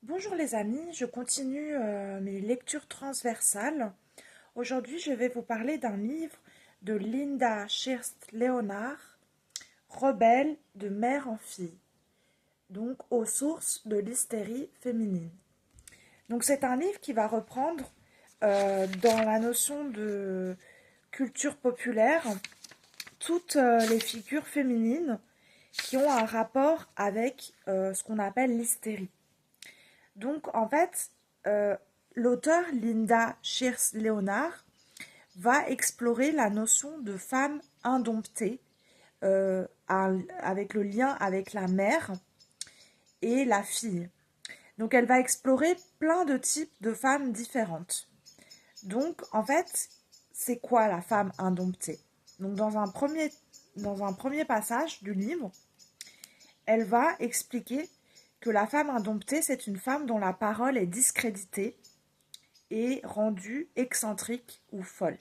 Bonjour les amis, je continue mes lectures transversales. Aujourd'hui, je vais vous parler d'un livre de Linda Schirst-Leonard, Rebelle de mère en fille, donc aux sources de l'hystérie féminine. Donc c'est un livre qui va reprendre dans la notion de culture populaire toutes les figures féminines qui ont un rapport avec ce qu'on appelle l'hystérie. Donc, en fait, l'auteur Linda Shears-Leonard va explorer la notion de femme indomptée avec le lien avec la mère et la fille. Donc, elle va explorer plein de types de femmes différentes. Donc, en fait, c'est quoi la femme indomptée? Donc, dans un premier passage du livre, elle va expliquer que la femme indomptée, c'est une femme dont la parole est discréditée et rendue excentrique ou folle.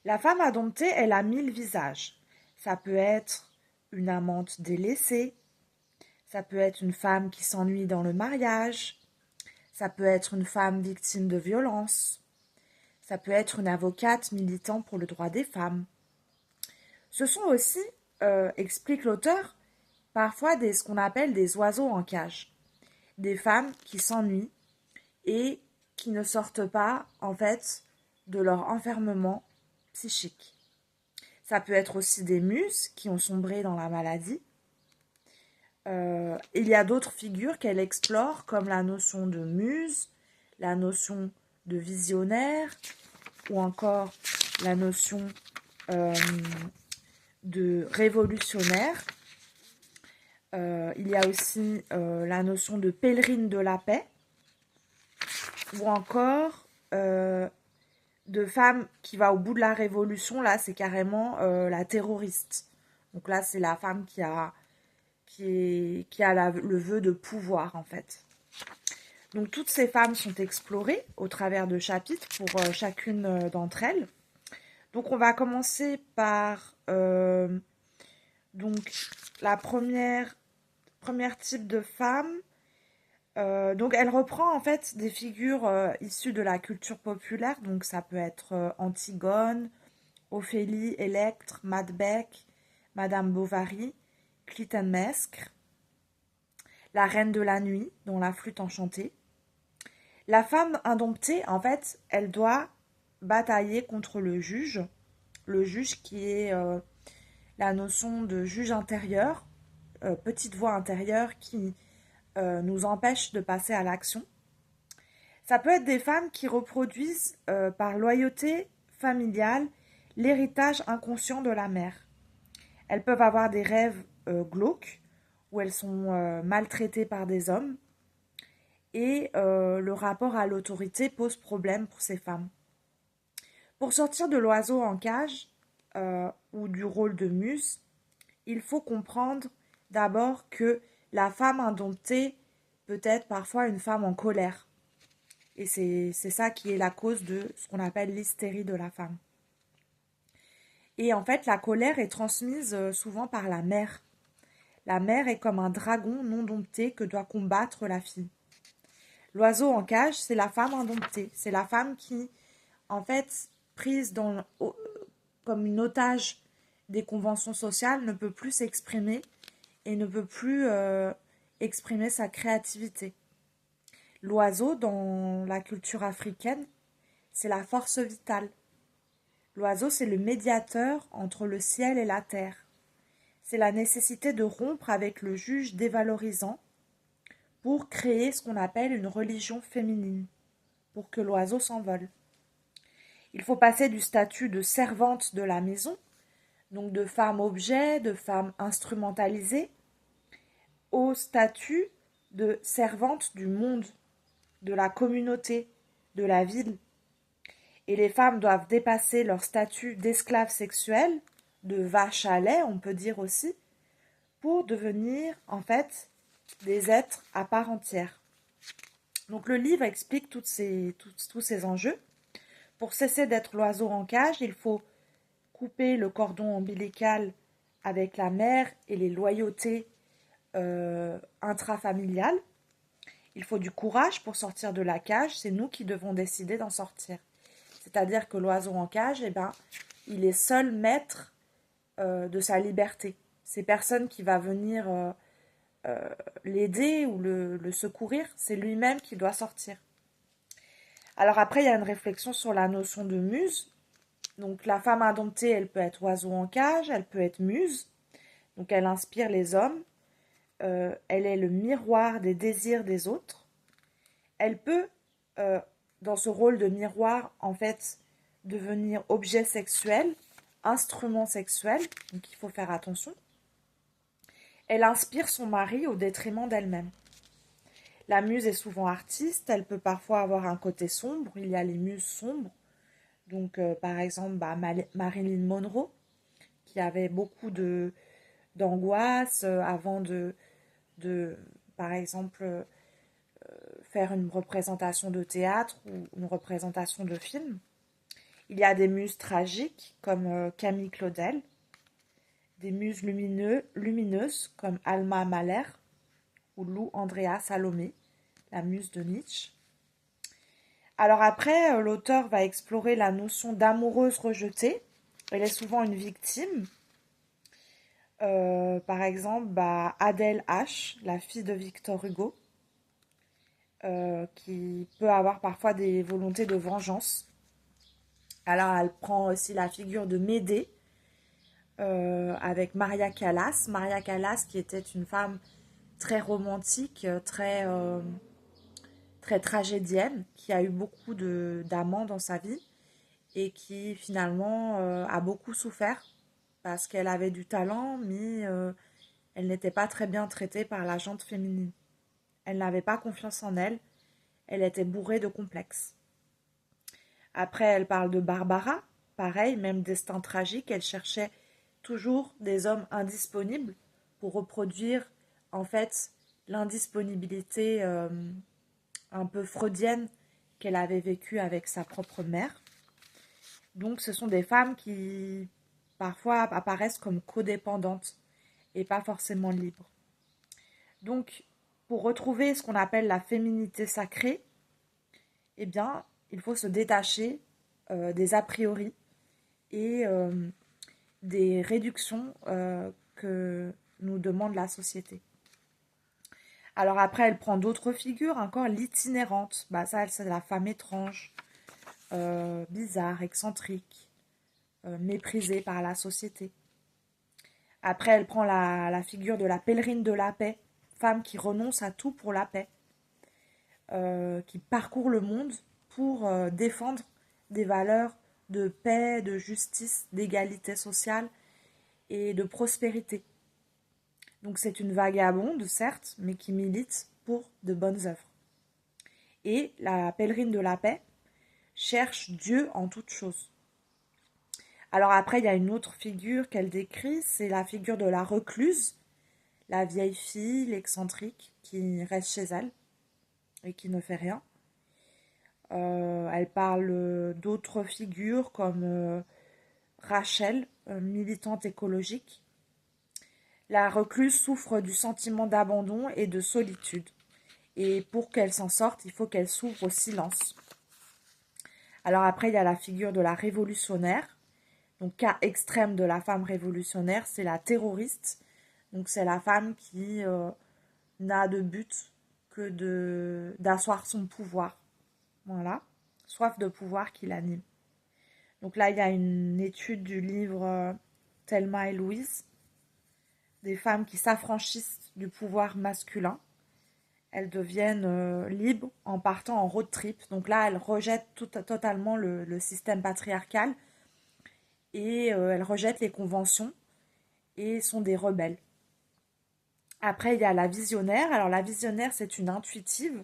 La femme indomptée, elle a 1000 visages. Ça peut être une amante délaissée, ça peut être une femme qui s'ennuie dans le mariage, ça peut être une femme victime de violence, ça peut être une avocate militant pour le droit des femmes. Ce sont aussi, explique l'auteur, parfois ce qu'on appelle des oiseaux en cage. Des femmes qui s'ennuient et qui ne sortent pas, en fait, de leur enfermement psychique. Ça peut être aussi des muses qui ont sombré dans la maladie. Il y a d'autres figures qu'elle explore, comme la notion de muse, la notion de visionnaire, ou encore la notion de révolutionnaire. Il y a aussi la notion de pèlerine de la paix, ou encore de femme qui va au bout de la révolution. Là, c'est carrément la terroriste. Donc là, c'est la femme qui a le vœu de pouvoir, en fait. Donc toutes ces femmes sont explorées au travers de chapitres pour chacune d'entre elles. Donc on va commencer par donc la première type de femme. Donc elle reprend en fait des figures issues de la culture populaire. Donc ça peut être Antigone, Ophélie, Électre, Macbeth, Madame Bovary, Clytemnestre, la Reine de la Nuit, dont la flûte enchantée. La femme indomptée, en fait, elle doit batailler contre le juge qui est la notion de juge intérieur, petite voix intérieure qui nous empêche de passer à l'action. Ça peut être des femmes qui reproduisent par loyauté familiale l'héritage inconscient de la mère. Elles peuvent avoir des rêves glauques où elles sont maltraitées par des hommes et le rapport à l'autorité pose problème pour ces femmes. Pour sortir de l'oiseau en cage ou du rôle de muse, il faut comprendre d'abord que la femme indomptée peut être parfois une femme en colère. Et c'est ça qui est la cause de ce qu'on appelle l'hystérie de la femme. Et en fait, la colère est transmise souvent par la mère. La mère est comme un dragon non dompté que doit combattre la fille. L'oiseau en cage, c'est la femme indomptée. C'est la femme qui, en fait, prise comme une otage des conventions sociales, ne peut plus s'exprimer et ne peut plus exprimer sa créativité. L'oiseau, dans la culture africaine, c'est la force vitale. L'oiseau, c'est le médiateur entre le ciel et la terre. C'est la nécessité de rompre avec le juge dévalorisant pour créer ce qu'on appelle une religion féminine, pour que l'oiseau s'envole. Il faut passer du statut de servante de la maison, donc de femme objet, de femme instrumentalisée, au statut de servante du monde, de la communauté, de la ville. Et les femmes doivent dépasser leur statut d'esclave sexuelle, de vache à lait, on peut dire aussi, pour devenir en fait des êtres à part entière. Donc le livre explique tous ces enjeux. Pour cesser d'être l'oiseau en cage, il faut couper le cordon ombilical avec la mère et les loyautés intrafamiliales. Il faut du courage pour sortir de la cage, c'est nous qui devons décider d'en sortir. C'est-à-dire que l'oiseau en cage, eh ben, il est seul maître de sa liberté. C'est personne qui va venir l'aider ou le secourir, c'est lui-même qui doit sortir. Alors après, il y a une réflexion sur la notion de muse. Donc la femme indomptée, elle peut être oiseau en cage, elle peut être muse. Donc elle inspire les hommes. Elle est le miroir des désirs des autres. Elle peut, dans ce rôle de miroir, en fait, devenir objet sexuel, instrument sexuel. Donc il faut faire attention. Elle inspire son mari au détriment d'elle-même. La muse est souvent artiste, elle peut parfois avoir un côté sombre, il y a les muses sombres, donc par exemple Marilyn Monroe, qui avait beaucoup d'angoisse avant de, par exemple, faire une représentation de théâtre ou une représentation de film. Il y a des muses tragiques comme Camille Claudel, des muses lumineuses comme Alma Mahler, ou Lou Andrea Salomé, la muse de Nietzsche. Alors après, l'auteur va explorer la notion d'amoureuse rejetée. Elle est souvent une victime. Par exemple, Adèle H, la fille de Victor Hugo, qui peut avoir parfois des volontés de vengeance. Alors elle prend aussi la figure de Médée, avec Maria Callas. Maria Callas qui était une femme très romantique, très tragédienne, qui a eu beaucoup d'amants dans sa vie et qui finalement a beaucoup souffert parce qu'elle avait du talent, mais elle n'était pas très bien traitée par la gente féminine. Elle n'avait pas confiance en elle, elle était bourrée de complexes. Après, elle parle de Barbara, pareil, même destin tragique, elle cherchait toujours des hommes indisponibles pour reproduire en fait l'indisponibilité un peu freudienne qu'elle avait vécue avec sa propre mère. Donc ce sont des femmes qui parfois apparaissent comme codépendantes et pas forcément libres. Donc pour retrouver ce qu'on appelle la féminité sacrée, eh bien il faut se détacher des a priori et des réductions que nous demande la société. Alors après, elle prend d'autres figures, encore l'itinérante. Ça, c'est la femme étrange, bizarre, excentrique, méprisée par la société. Après, elle prend la figure de la pèlerine de la paix, femme qui renonce à tout pour la paix, qui parcourt le monde pour défendre des valeurs de paix, de justice, d'égalité sociale et de prospérité. Donc c'est une vagabonde, certes, mais qui milite pour de bonnes œuvres. Et la pèlerine de la paix cherche Dieu en toutes choses. Alors après, il y a une autre figure qu'elle décrit, c'est la figure de la recluse, la vieille fille, l'excentrique, qui reste chez elle et qui ne fait rien. Elle parle d'autres figures comme Rachel, militante écologique. La recluse souffre du sentiment d'abandon et de solitude. Et pour qu'elle s'en sorte, il faut qu'elle s'ouvre au silence. Alors après, il y a la figure de la révolutionnaire. Donc, cas extrême de la femme révolutionnaire, c'est la terroriste. Donc, c'est la femme qui n'a de but que d'asseoir son pouvoir. Voilà. Soif de pouvoir qui l'anime. Donc là, il y a une étude du livre Thelma et Louise. Des femmes qui s'affranchissent du pouvoir masculin. Elles deviennent libres en partant en road trip. Donc là, elles rejettent totalement le système patriarcal et elles rejettent les conventions et sont des rebelles. Après, il y a la visionnaire. Alors la visionnaire, c'est une intuitive.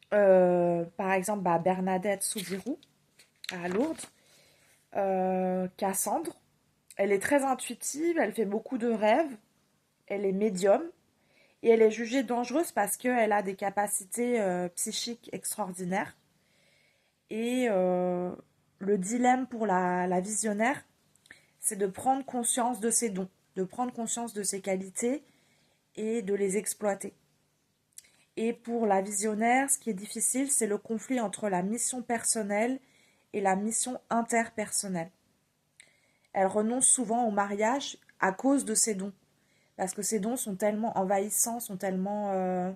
Par exemple, Bernadette Soubirous à Lourdes. Cassandre. Elle est très intuitive, elle fait beaucoup de rêves. Elle est médium. Et elle est jugée dangereuse parce qu'elle a des capacités psychiques extraordinaires. Et le dilemme pour la visionnaire, c'est de prendre conscience de ses dons, de prendre conscience de ses qualités et de les exploiter. Et pour la visionnaire, ce qui est difficile, c'est le conflit entre la mission personnelle et la mission interpersonnelle. Elle renonce souvent au mariage à cause de ses dons. Parce que ses dons sont tellement envahissants, sont tellement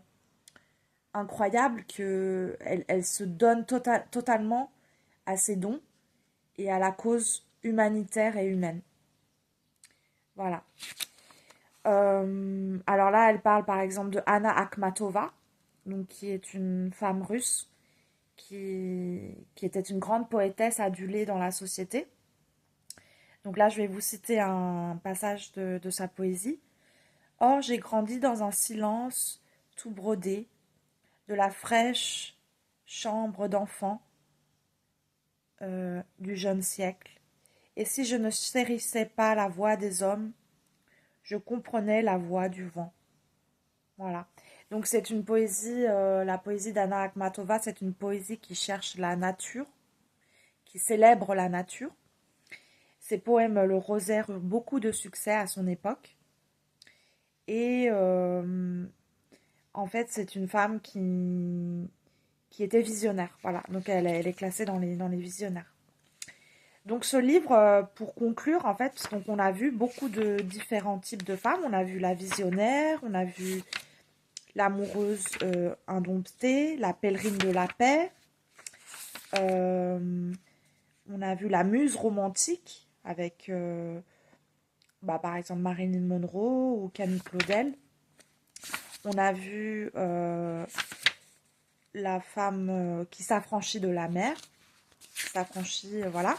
incroyables qu'elle se donne totalement à ses dons et à la cause humanitaire et humaine. Voilà. Alors là, elle parle par exemple de Anna Akhmatova, donc qui est une femme russe qui était une grande poétesse adulée dans la société. Donc là, je vais vous citer un passage de sa poésie. Or, j'ai grandi dans un silence tout brodé, de la fraîche chambre d'enfant du jeune siècle. Et si je ne chérissais pas la voix des hommes, je comprenais la voix du vent. Voilà. Donc c'est une poésie, la poésie d'Anna Akhmatova, c'est une poésie qui cherche la nature, qui célèbre la nature. Ses poèmes Le Rosaire eurent beaucoup de succès à son époque. Et en fait, c'est une femme qui était visionnaire. Voilà, donc elle est classée dans les visionnaires. Donc ce livre, pour conclure, en fait, donc on a vu beaucoup de différents types de femmes. On a vu la visionnaire, on a vu l'amoureuse indomptée, la pèlerine de la paix. On a vu la muse romantique avec, par exemple, Marilyn Monroe ou Camille Claudel. On a vu la femme qui s'affranchit de la mer, qui s'affranchit, voilà.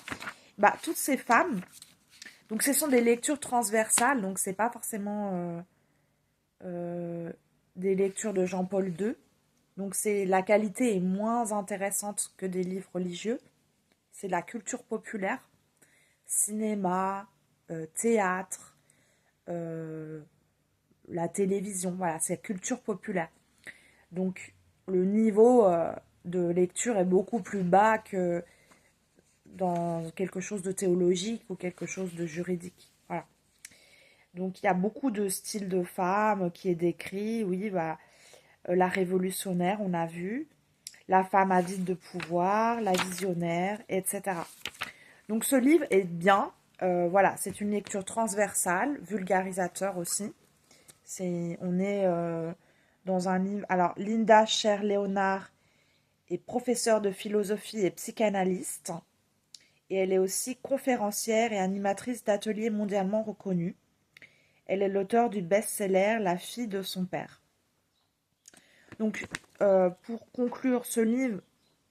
Toutes ces femmes, donc ce sont des lectures transversales, donc c'est pas forcément des lectures de Jean-Paul II. Donc la qualité est moins intéressante que des livres religieux. C'est de la culture populaire, cinéma, théâtre, la télévision, voilà, c'est culture populaire. Donc le niveau de lecture est beaucoup plus bas que dans quelque chose de théologique ou quelque chose de juridique. Voilà. Donc il y a beaucoup de styles de femmes qui est décrit, oui, la révolutionnaire, on a vu, la femme avide de pouvoir, la visionnaire, etc. Donc ce livre est bien, voilà, c'est une lecture transversale, vulgarisateur aussi. On est dans un livre. Alors Linda Scher-Léonard est professeure de philosophie et psychanalyste. Et elle est aussi conférencière et animatrice d'ateliers mondialement reconnus. Elle est l'auteure du best-seller La fille de son père. Donc, pour conclure ce livre,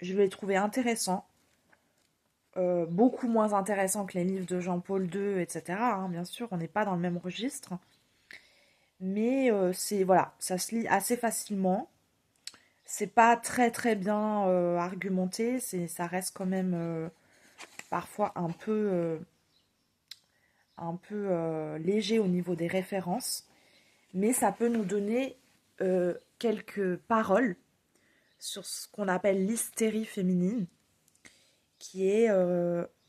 je l'ai trouvé intéressant. Beaucoup moins intéressant que les livres de Jean-Paul II, etc. Hein, bien sûr, on n'est pas dans le même registre. Mais voilà, ça se lit assez facilement. C'est pas très très bien argumenté. Ça reste quand même parfois un peu léger au niveau des références, mais ça peut nous donner quelques paroles sur ce qu'on appelle l'hystérie féminine, qui est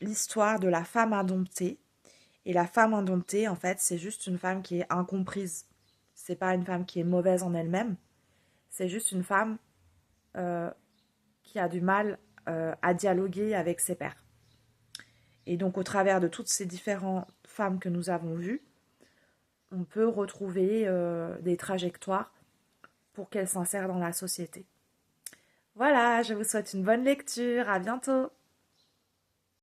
l'histoire de la femme indomptée. Et la femme indomptée, en fait, c'est juste une femme qui est incomprise. C'est pas une femme qui est mauvaise en elle-même, c'est juste une femme qui a du mal à dialoguer avec ses pairs. Et donc, au travers de toutes ces différentes femmes que nous avons vues, on peut retrouver des trajectoires pour qu'elles s'insèrent dans la société. Voilà, je vous souhaite une bonne lecture. À bientôt.